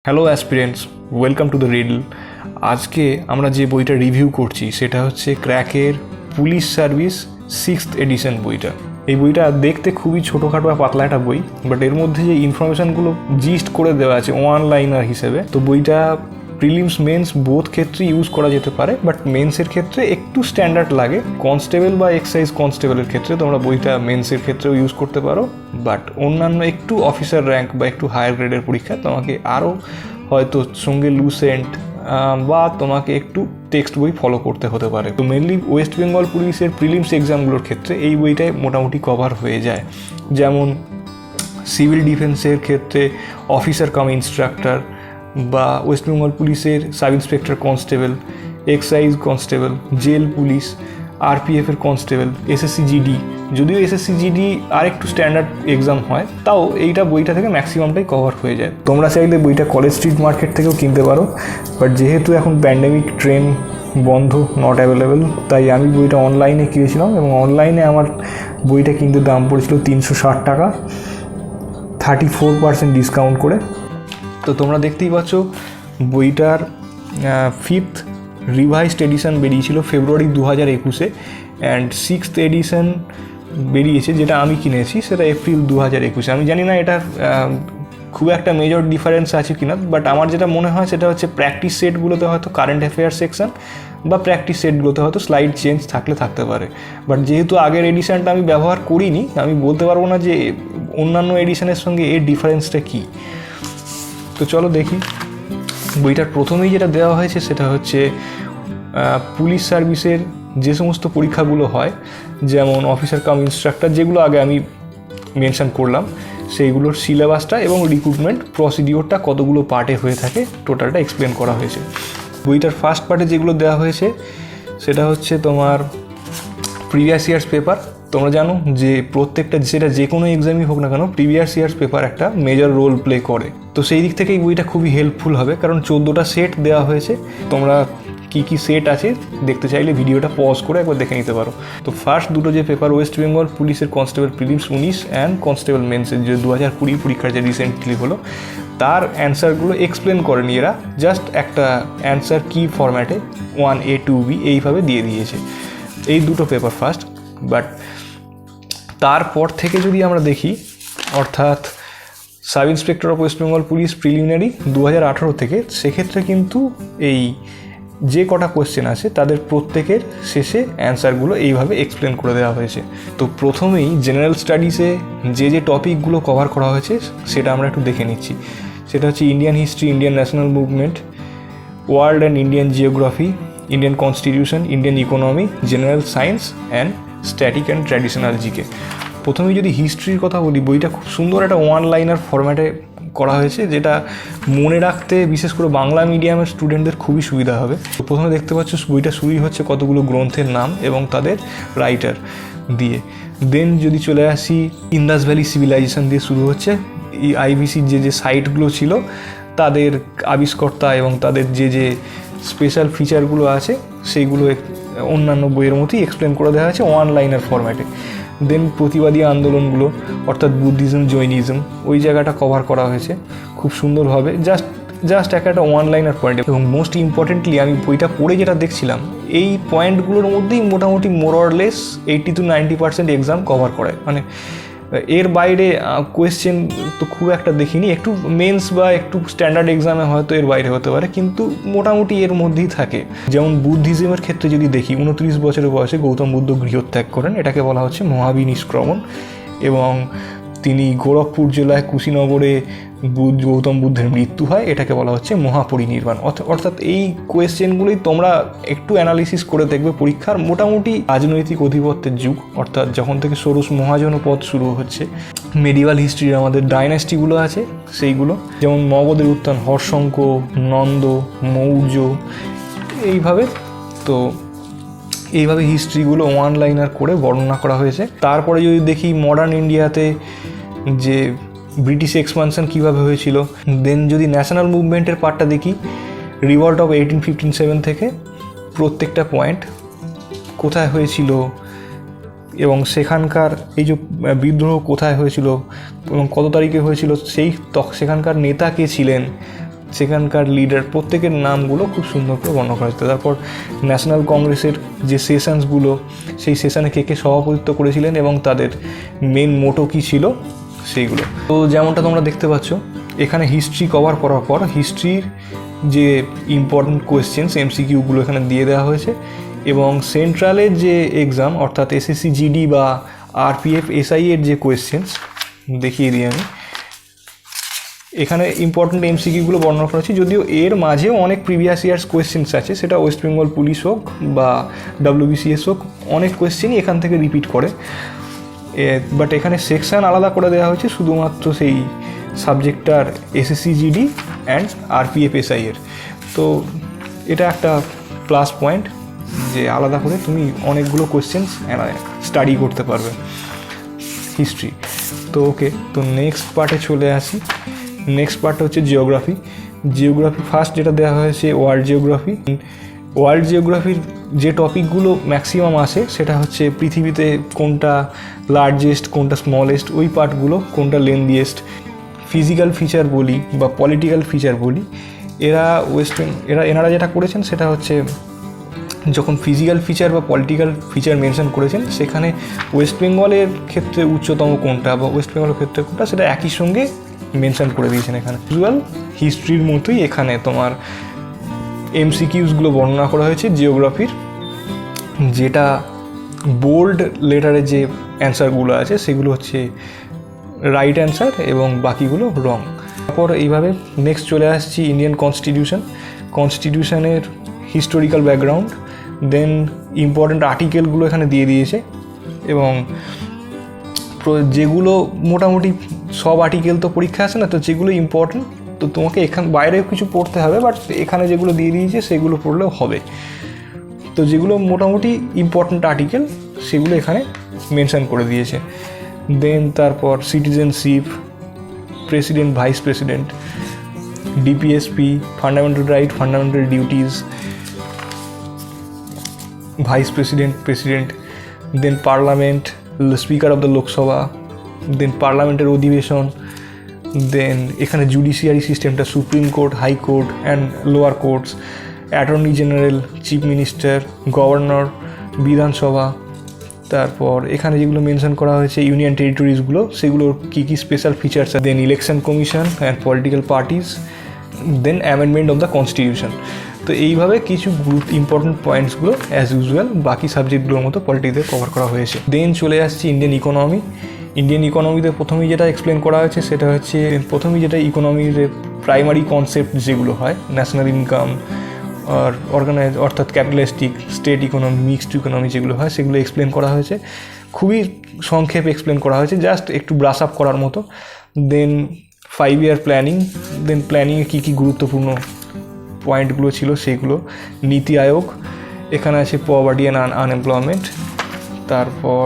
Hello aspirants, welcome to the riddle. আজকে আমরা যে বইটা রিভিউ করছি সেটা হচ্ছে ক্র্যাকের পুলিশ সার্ভিস 6th এডিশন বইটা। এই বইটা দেখতে খুবই ছোটোখাটো আর পাতলা একটা বই, বাট এর মধ্যে যে ইনফরমেশানগুলো জিস্ট করে দেওয়া আছে ওয়ান লাইনার হিসেবে, তো বইটা প্রিলিমস মেন্স বোথ ক্ষেত্রে ইউজ করা যেতে পারে, বাট মেন্সের ক্ষেত্রে একটু স্ট্যান্ডার্ড লাগে। কনস্টেবল বা এক্সাইজ কনস্টেবলের ক্ষেত্রে তোমরা বইটা মেন্সের ক্ষেত্রেও ইউজ করতে পারো, বাট অন্যান্য একটু অফিসার র্যাঙ্ক বা একটু হায়ার গ্রেডের পরীক্ষা তোমাকে আরও হয়তো সঙ্গে লুসেন্ট বা তোমাকে একটু টেক্সট বই ফলো করতে হতে পারে। তো মেনলি ওয়েস্ট বেঙ্গল পুলিশের প্রিলিমস এক্সামগুলোর ক্ষেত্রে এই বইটাই মোটামুটি কভার হয়ে যায়। যেমন সিভিল ডিফেন্সের ক্ষেত্রে অফিসার কাম ইন্সট্রাক্টর, বা ওয়েস্ট বেঙ্গল পুলিশের sub inspector constable, excise constable, jail police, আরপিএফের কনস্টেবল, এসএসসি জিডি। যদিও এসএসসি জিডি আর একটু স্ট্যান্ডার্ড এক্সাম হয়, তাও এইটা বইটা থেকে ম্যাক্সিমামটাই কভার হয়ে যায়। তোমরা চাইলে বইটা কলেজ স্ট্রিট মার্কেট থেকেও কিনতে পারো, বাট যেহেতু এখন প্যান্ডেমিক ট্রেন বন্ধ, নট অ্যাভেলেবেল, তাই আমি বইটা অনলাইনে কিনেছিলাম এবং অনলাইনে আমার বইটা কিনতে দাম পড়েছিল 360 টাকা, 34% ডিসকাউন্ট করে। তো তোমরা দেখতেই পাচ্ছ বইটার 5th রিভাইজড এডিশন বেরিয়েছিল ফেব্রুয়ারি 2021-এ, অ্যান্ড 6th এডিশন বেরিয়েছে যেটা আমি কিনেছি সেটা এপ্রিল 2021-এ। আমি জানি না এটার খুব একটা মেজর ডিফারেন্স আছে কিনা, বাট আমার যেটা মনে হয় সেটা হচ্ছে প্র্যাকটিস সেটগুলোতে হয়তো কারেন্ট অ্যাফেয়ার সেকশন বা প্র্যাকটিস সেটগুলোতে হয়তো স্লাইড চেঞ্জ থাকতে পারে। বাট যেহেতু আগের এডিশনটা আমি ব্যবহার করিনি, আমি বলতে পারবো না যে অন্যান্য এডিশনের সঙ্গে এর ডিফারেন্সটা কী। তো চলো দেখি। বইটার প্রথমেই যেটা দেওয়া হয়েছে সেটা হচ্ছে পুলিশ সার্ভিসের যে সমস্ত পরীক্ষাগুলো হয়, যেমন অফিসার কাম ইন্সট্রাক্টর, যেগুলো আগে আমি মেনশন করলাম, সেইগুলোর সিলেবাসটা এবং রিক্রুটমেন্ট প্রসিডিওরটা কতগুলো পার্টে হয়ে থাকে টোটালটা এক্সপ্লেন করা হয়েছে। বইটার ফার্স্ট পার্টে যেগুলো দেওয়া হয়েছে সেটা হচ্ছে তোমার প্রিভিয়াস ইয়ার্স পেপার। তোমরা জানো যে প্রত্যেকটা সেটা যে কোনো এক্সামই হোক না কেন, প্রিভিয়াস ইয়ার্স পেপার একটা মেজর রোল প্লে করে। তো সেই দিক থেকে এই বইটা খুবই হেল্পফুল হবে, কারণ 14টা সেট দেওয়া হয়েছে। তোমরা কী কী সেট আছে দেখতে চাইলে ভিডিওটা পজ করে একবার দেখে নিতে পারো। তো ফার্স্ট দুটো যে পেপার ওয়েস্ট বেঙ্গল পুলিশের কনস্টেবল প্রিলিমস 19 অ্যান্ড কনস্টেবল মেন্সের যে 2020 পরীক্ষার যে রিসেন্টলি হলো, তার অ্যান্সারগুলো এক্সপ্লেন করেনি এরা, জাস্ট একটা অ্যান্সার কি ফরম্যাটে 1A 2B এইভাবে দিয়ে দিয়েছে। এই দুটো পেপার ফার্স্ট। বাট তারপর থেকে যদি আমরা দেখি, অর্থাৎ sub inspector of West Bengal police preliminary 2018 থেকে, সেক্ষেত্রে কিন্তু এই যে কটা কোয়েশ্চেন আছে তাদের প্রত্যেকের শেষে অ্যান্সারগুলো এইভাবে এক্সপ্লেন করে দেওয়া হয়েছে। তো প্রথমেই জেনারেল স্টাডিজে যে টপিকগুলো কভার করা হয়েছে সেটা আমরা একটু দেখে নিচ্ছি। সেটা হচ্ছে Indian history, Indian national movement, world and Indian geography, Indian constitution, Indian economy, general science and static and traditional GK. প্রথমেই যদি হিস্ট্রির কথা বলি, বইটা খুব সুন্দর একটা ওয়ান লাইনার ফরম্যাটে করা হয়েছে, যেটা মনে রাখতে বিশেষ করে বাংলা মিডিয়ামের স্টুডেন্টদের খুবই সুবিধা হবে। তো প্রথমে দেখতে পাচ্ছ বইটা শুরুই হচ্ছে কতগুলো গ্রন্থের নাম এবং তাদের রাইটার দিয়ে। দেন যদি চলে আসি, ইন্দাস ভ্যালি সিভিলাইজেশন দিয়ে শুরু হচ্ছে। এই আইভিসির যে সাইটগুলো ছিল তাদের আবিষ্কর্তা এবং তাদের যে স্পেশাল ফিচারগুলো আছে সেইগুলো অন্যান্য বইয়ের মতোই এক্সপ্লেন করে দেওয়া হয়েছে ওয়ান লাইনার ফরম্যাটে। দেন প্রতিবাদী আন্দোলনগুলো, অর্থাৎ বুদ্ধিজম, জৈনিজম, ওই জায়গাটা কভার করা হয়েছে খুব সুন্দরভাবে, জাস্ট একটা ওয়ান লাইনার পয়েন্ট। এবং মোস্ট ইম্পর্টেন্টলি আমি বইটা পড়ে যেটা দেখছিলাম, এই পয়েন্টগুলোর মধ্যেই মোটামুটি মোরলেস 80 to 90% এক্সাম কভার করে। মানে এর বাইরে কোয়েশ্চেন তো খুব একটা দেখিনি, একটু মেন্স বা একটু স্ট্যান্ডার্ড এক্সামে হয়তো এর বাইরে হতে পারে, কিন্তু মোটামুটি এর মধ্যেই থাকে। যেমন বুদ্ধিজমের ক্ষেত্রে যদি দেখি, 29 বছরের বয়সে গৌতম বুদ্ধ গৃহত্যাগ করেন, এটাকে বলা হচ্ছে মহাবিনিষ্ক্রমণ। এবং তিনি গোরখপুর জেলায় কুশীনগরে গৌতম বুদ্ধের মৃত্যু হয়, এটাকে বলা হচ্ছে মহাপরিনির্বাণ। অর্থাৎ এই কোয়েশ্চেনগুলোই তোমরা একটু অ্যানালিসিস করে দেখবে পরীক্ষার। মোটামুটি রাজনৈতিক আধিপত্যের যুগ, অর্থাৎ যখন থেকে ষোড়শ মহাজনপদ শুরু হচ্ছে। মেডিভাল হিস্ট্রির আমাদের ডাইনাস্টিগুলো আছে সেইগুলো, যেমন মগধের উত্থান, হর্ষঙ্ক, নন্দ, মৌর্য, এইভাবে। তো এইভাবে হিস্ট্রিগুলো ওয়ান লাইনার করে বর্ণনা করা হয়েছে। তারপরে যদি দেখি মডার্ন ইন্ডিয়াতে যে ব্রিটিশ এক্সপানশন কীভাবে হয়েছিল, দেন যদি ন্যাশনাল মুভমেন্টের পার্টটা দেখি, রিভল্ট অফ 1857 থেকে প্রত্যেকটা পয়েন্ট কোথায় হয়েছিল এবং সেখানকার এই যে বিদ্রোহ কোথায় হয়েছিল এবং কত তারিখে হয়েছিল, সেখানকার নেতা কে ছিলেন, সেখানকার লিডার প্রত্যেকের নামগুলো খুব সুন্দর করে বর্ণনা করা হয়েছে। তারপর ন্যাশনাল কংগ্রেসের যে সেশনসগুলো, সেই সেশনে কে কে সভাপতিত্ব করেছিলেন এবং তাদের মেন মোটো কী ছিল সেইগুলো। তো যেমনটা তোমরা দেখতে পাচ্ছ, এখানে হিস্ট্রি কভার করার পর হিস্ট্রির যে ইম্পর্টেন্ট কোয়েশ্চেন্স এমসিকিউগুলো এখানে দিয়ে দেওয়া হয়েছে, এবং সেন্ট্রালের যে এক্সাম অর্থাৎ এসএসসি জিডি বা আরপিএফ এসআই এর যে কোয়েশ্চেন্স দেখিয়ে দিই আমি। এখানে ইম্পর্টেন্ট এমসিকিউগুলো বর্ণনা করা হচ্ছে, যদিও এর মাঝেও অনেক প্রিভিয়াস ইয়ার্স কোয়েশ্চেন্স আছে, সেটা ওয়েস্ট বেঙ্গল পুলিশ হোক বা ডব্লিউবিসিএস হোক, অনেক কোয়েশ্চেনই এখান থেকে রিপিট করে। বাট এখানে সেকশান আলাদা করে দেওয়া হয়েছে শুধুমাত্র সেই সাবজেক্টটার SSC GD and RPF SI এর। তো এটা একটা প্লাস পয়েন্ট যে আলাদা করে তুমি অনেকগুলো কোয়েশ্চেন্স স্টাডি করতে পারবে হিস্ট্রি। তো ওকে, তো নেক্সট পার্টে চলে আসি। নেক্সট পার্টটা হচ্ছে জিওগ্রাফি। জিওগ্রাফি ফার্স্ট যেটা দেওয়া হয়েছে ওয়ার্ল্ড জিওগ্রাফি। ওয়ার্ল্ড জিওগ্রাফির যে টপিকগুলো ম্যাক্সিমাম আসে সেটা হচ্ছে পৃথিবীতে কোনটা লার্জেস্ট, কোনটা স্মলেস্ট, ওই পার্টগুলো, কোনটা লেন্দিয়েস্ট। ফিজিক্যাল ফিচার বলি বা পলিটিক্যাল ফিচার বলি, এনারা যেটা করেছেন সেটা হচ্ছে যখন ফিজিক্যাল ফিচার বা পলিটিক্যাল ফিচার মেনশন করেছেন, সেখানে ওয়েস্ট বেঙ্গলের ক্ষেত্রে উচ্চতম কোনটা বা ওয়েস্ট বেঙ্গলের ক্ষেত্রে কোনটা সেটা একই সঙ্গে মেনশন করে দিয়েছেন এখানে। ইউজুয়াল হিস্ট্রির মতোই এখানে তোমার এমসিকিউসগুলো বর্ণনা করা হয়েছে জিওগ্রাফির, যেটা বোল্ড লেটারে যে অ্যান্সারগুলো আছে সেগুলো হচ্ছে রাইট অ্যান্সার এবং বাকিগুলো রং। তারপর এইভাবে নেক্সট চলে আসছি ইন্ডিয়ান কনস্টিটিউশন। কনস্টিটিউশনের হিস্টোরিক্যাল ব্যাকগ্রাউন্ড, দেন ইম্পর্ট্যান্ট আর্টিকেলগুলো এখানে দিয়ে দিয়েছে, এবং যেগুলো মোটামুটি সব আর্টিকেল তো পরীক্ষা আসে না, তো যেগুলো ইম্পর্ট্যান্ট তো তোমাকে এখান বাইরেও কিছু পড়তে হবে, বাট এখানে যেগুলো দিয়ে দিয়েছে সেগুলো পড়লেও হবে। তো যেগুলো মোটামুটি ইম্পর্ট্যান্ট আর্টিকেল সেগুলো এখানে মেনশন করে দিয়েছে। দেন তারপর citizenship, president, vice president, DPSP, fundamental right, fundamental duties, vice president, president, then parliament, speaker of the Lok Sabha, then পার্লামেন্টের অধিবেশন, দেন এখানে জুডিশিয়ারি সিস্টেমটা supreme court, high court and lower courts, attorney general, chief minister, governor, Vidhan Sabha. তারপর এখানে যেগুলো mention করা হয়েছে union টেরিটরিজগুলো, সেগুলোর কী কী special features, then election commission and political parties, then amendment of the constitution. তো এইভাবে কিছু ইম্পর্টেন্ট পয়েন্টসগুলো অ্যাজ ইউজুয়াল বাকি সাবজেক্টগুলোর মতো পলিটিক্সে কভার করা হয়েছে। দেন চলে আসছি ইন্ডিয়ান ইকোনমি। ইন্ডিয়ান ইকোনমিতে প্রথমেই যেটা এক্সপ্লেন করা হয়েছে সেটা হচ্ছে প্রথমেই যেটা ইকোনমির প্রাইমারি কনসেপ্ট যেগুলো হয়, ন্যাশনাল ইনকাম আর অর্গানাইজ অর্থাৎ capitalistic, state economy, mixed economy যেগুলো হয় সেগুলো এক্সপ্লেন করা হয়েছে। খুবই সংক্ষেপে এক্সপ্লেন করা হয়েছে, জাস্ট একটু ব্রাশ আপ করার মতো। দেন 5 ইয়ার প্ল্যানিং, দেন প্ল্যানিংয়ে কী কী গুরুত্বপূর্ণ পয়েন্টগুলো ছিল সেগুলো, নীতি আয়োগ, এখানে আছে পভার্টি অ্যান্ড আনএমপ্লয়মেন্ট, তারপর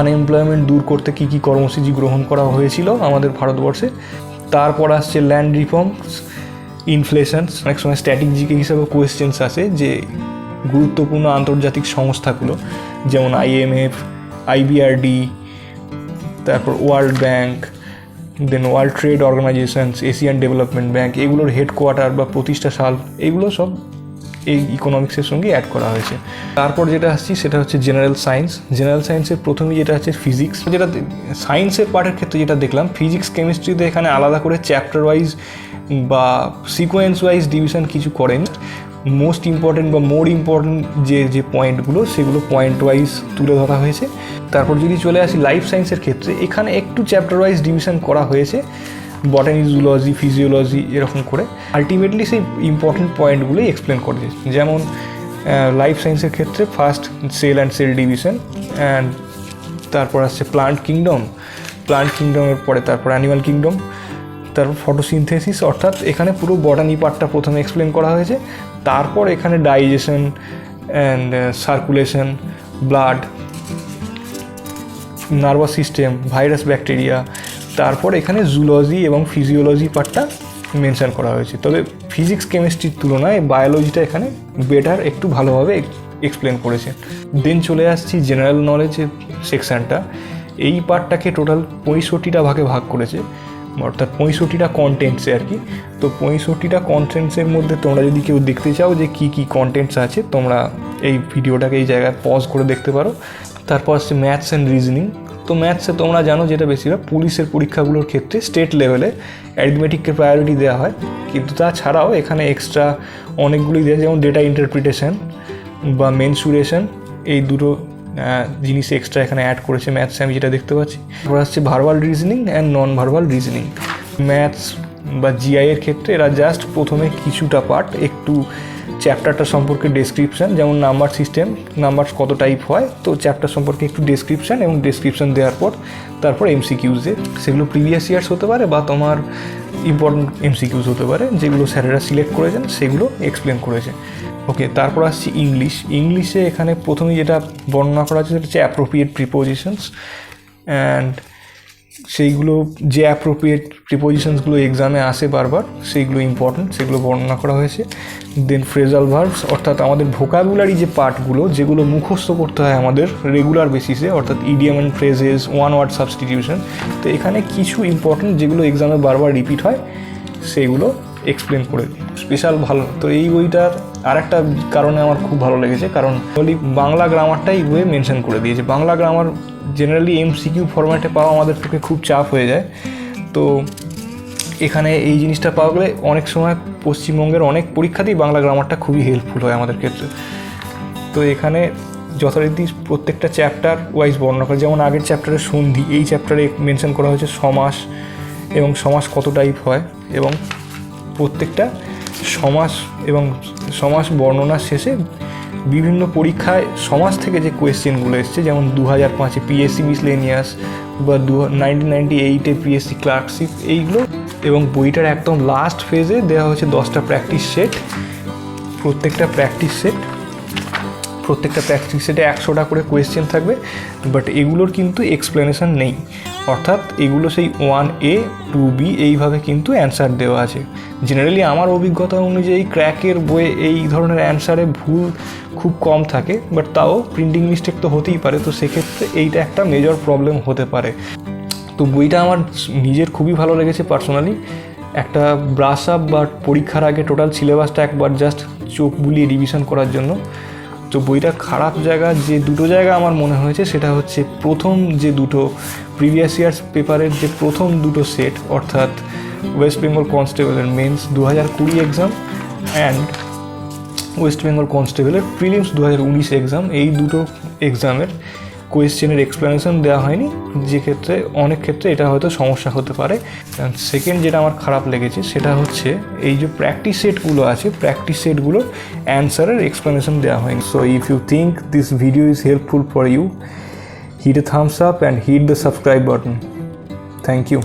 আনএমপ্লয়মেন্ট দূর করতে কী কী কর্মসূচি গ্রহণ করা হয়েছিল আমাদের ভারতবর্ষে। তারপর আসছে ল্যান্ড রিফর্মস, ইনফ্লেশনস। অনেক সময় স্ট্যাটিক জিকে হিসাবে কোয়েশ্চেন্স আসে যে গুরুত্বপূর্ণ আন্তর্জাতিক সংস্থাগুলো যেমন IMF, IBRD, তারপর world bank, then world trade organisations, Asian development bank, এগুলোর হেডকোয়ার্টার বা প্রতিষ্ঠা সাল, এগুলো সব এই ইকোনমিক্সের সঙ্গে অ্যাড করা হয়েছে। তারপর যেটা আসছি সেটা হচ্ছে জেনারেল সায়েন্স। জেনারেল সায়েন্সের প্রথমেই যেটা হচ্ছে ফিজিক্স। যেটা সায়েন্সের পার্টের ক্ষেত্রে যেটা দেখলাম, ফিজিক্স কেমিস্ট্রিতে এখানে আলাদা করে চ্যাপ্টার ওয়াইজ বা সিকোয়েন্স ওয়াইজ ডিভিশন কিছু করেন। মোস্ট ইম্পর্টেন্ট বা মোর ইম্পর্টেন্ট যে পয়েন্টগুলো সেগুলো পয়েন্ট ওয়াইজ তুলে ধরা হয়েছে। তারপর যদি চলে আসি লাইফ সায়েন্সের ক্ষেত্রে, এখানে একটু চ্যাপ্টার ওয়াইজ ডিভিশন করা হয়েছে, বটানি, জুলজি, ফিজিওলজি এরকম করে। আলটিমেটলি সেই ইম্পর্টেন্ট পয়েন্টগুলোই এক্সপ্লেন করেছে। যেমন লাইফ সায়েন্সের ক্ষেত্রে first cell and cell division, and তারপর আসছে প্লান্ট কিংডম, প্লান্ট কিংডমের পরে তারপর অ্যানিমাল কিংডম, তারপর ফটোসিনথেসিস, অর্থাৎ এখানে পুরো বটানি পার্টটা প্রথমে এক্সপ্লেন করা হয়েছে। তারপর এখানে digestion and circulation, blood, nervous system, virus, bacteria, তারপর এখানে জুলজি এবং ফিজিওলজি পার্টটা মেনশন করা হয়েছে। তবে ফিজিক্স কেমিস্ট্রির তুলনায় বায়োলজিটা এখানে বেটার, একটু ভালোভাবে এক্সপ্লেন করেছে। দেন চলে আসছি জেনারেল নলেজের সেকশানটা। এই পার্টটাকে টোটাল 65টা ভাগে ভাগ করেছে। অর্থাৎ 65টা কন্টেন্টসে আর কি। তো 65টা কন্টেন্টসের মধ্যে তোমরা যদি কেউ দেখতে চাও যে কী কী কন্টেন্টস আছে, তোমরা এই ভিডিওটাকে এই জায়গায় পজ করে দেখতে পারো। তারপর আসছে ম্যাথস অ্যান্ড রিজনিং। তো ম্যাথসে তোমরা জানো যেটা বেশিরভাগ পুলিশের পরীক্ষাগুলোর ক্ষেত্রে স্টেট লেভেলে অ্যারিথমেটিককে প্রায়োরিটি দেওয়া হয়, কিন্তু তাছাড়াও এখানে এক্সট্রা অনেকগুলোই দেওয়া, যেমন ডেটা ইন্টারপ্রিটেশন বা মেনসুরেশন, এই দুটো জিনিস এক্সট্রা এখানে অ্যাড করেছে ম্যাথসে, আমি যেটা দেখতে পাচ্ছি। তারপর আসছে verbal reasoning and non verbal reasoning. Maths বা জিআইয়ের ক্ষেত্রে এরা জাস্ট প্রথমে কিছুটা পার্ট একটু চ্যাপ্টারটা সম্পর্কে ডেসক্রিপশান, যেমন নাম্বার সিস্টেম, নাম্বার কত টাইপ হয়, তো চ্যাপ্টার সম্পর্কে একটু ডেসক্রিপশান, এবং ডেসক্রিপশান দেওয়ার পর তারপর এমসিকিউজে, সেগুলো প্রিভিয়াস ইয়ার্স হতে পারে বা তোমার ইম্পর্টেন্ট এমসিকিউজ হতে পারে, যেগুলো স্যারেরা সিলেক্ট করেছেন সেগুলো এক্সপ্লেন করেছে। ওকে, তারপর আসছি ইংলিশ। ইংলিশে এখানে প্রথমেই যেটা বর্ণনা করা আছে সেটা হচ্ছে অ্যাপ্রোপ্রিয়েট প্রিপোজিশনস, অ্যান্ড সেইগুলো যে অ্যাপ্রোপ্রিয়েট প্রিপোজিশনসগুলো এক্সামে আসে বারবার, সেইগুলো ইম্পর্টেন্ট, সেগুলো বর্ণনা করা হয়েছে। দেন ফ্রেজাল ভার্বস, অর্থাৎ আমাদের ভোকাবুলারি যে পার্টগুলো, যেগুলো মুখস্থ করতে হয় আমাদের রেগুলার বেসিসে, অর্থাৎ idiom and phrases, one word substitution. তো এখানে কিছু ইম্পর্টেন্ট যেগুলো এক্সামে বারবার রিপিট হয় সেগুলো এক্সপ্লেন করে দিই, স্পেশাল ভালো। তো এই বইটার আরেকটা কারণে আমার খুব ভালো লেগেছে, কারণ বাংলা গ্রামারটাই বইয়ে মেনশন করে দিয়েছে। বাংলা গ্রামার জেনারেলি এমসিকিউ ফরম্যাটে পাওয়া আমাদের পক্ষে খুব চাপ হয়ে যায়, তো এখানে এই জিনিসটা পাওয়া গেলে অনেক সময় পশ্চিমবঙ্গের অনেক পরীক্ষাতেই বাংলা গ্রামারটা খুবই হেল্পফুল হয় আমাদের ক্ষেত্রে। তো এখানে যথারীতি প্রত্যেকটা চ্যাপ্টার ওয়াইজ বর্ণনা করে, যেমন আগের চ্যাপ্টারে সন্ধি, এই চ্যাপ্টারে মেনশন করা হয়েছে সমাস এবং সমাস কত টাইপ হয়, এবং প্রত্যেকটা সমাস এবং সমাস বর্ণনার শেষে বিভিন্ন পরীক্ষায় সমাজ থেকে যে কোয়েশ্চেনগুলো এসছে, যেমন 2005-এ পিএসসি মিসলেনিয়াস বা 1998-এ পিএসসি ক্লার্কশিপ, এইগুলো। এবং বইটার একদম লাস্ট ফেজে দেওয়া হয়েছে 10টা প্র্যাকটিস সেট। প্রত্যেকটা প্র্যাকটিস সেটে 100টা করে কোয়েশ্চেন থাকবে, বাট এগুলোর কিন্তু এক্সপ্লেনেশন নেই, অর্থাৎ এগুলো সেই 1A 2B এইভাবে কিন্তু অ্যান্সার দেওয়া আছে। জেনারেলি আমার অভিজ্ঞতা অনুযায়ী ক্র্যাকের বইয়ে এই ধরনের অ্যান্সারে ভুল খুব কম থাকে, বাট তাও প্রিন্টিং মিস্টেক তো হতেই পারে, তো সেক্ষেত্রে এইটা একটা মেজর প্রবলেম হতে পারে। তো বইটা আমার নিজের খুবই ভালো লেগেছে পার্সোনালি। একটা ব্রাশ আপ বা পরীক্ষার আগে টোটাল সিলেবাসটা একবার জাস্ট চোখ বুলিয়ে রিভিশন করার জন্য। তো বইটা খারাপ জায়গা যে দুটো জায়গা আমার মনে হয়েছে, সেটা হচ্ছে প্রথম যে দুটো প্রিভিয়াস ইয়ার্স পেপারের যে প্রথম দুটো সেট, অর্থাৎ ওয়েস্ট বেঙ্গল কনস্টেবলের mains 2020 exam and West Bengal কনস্টেবলের প্রিলিমস 2019 এক্সাম, এই দুটো এক্সামের কোয়েশ্চেনের এক্সপ্লেনেশন দেওয়া হয়নি, যে ক্ষেত্রে অনেক ক্ষেত্রে এটা হয়তো সমস্যা হতে পারে। সেকেন্ড যেটা আমার খারাপ লেগেছে সেটা হচ্ছে এই যে প্র্যাকটিস সেটগুলো আছে, প্র্যাকটিস সেটগুলোর অ্যান্সারের এক্সপ্লেনেশন দেওয়া হয়নি। So if you think this video is helpful for you, hit a thumbs up and hit the subscribe button. Thank you.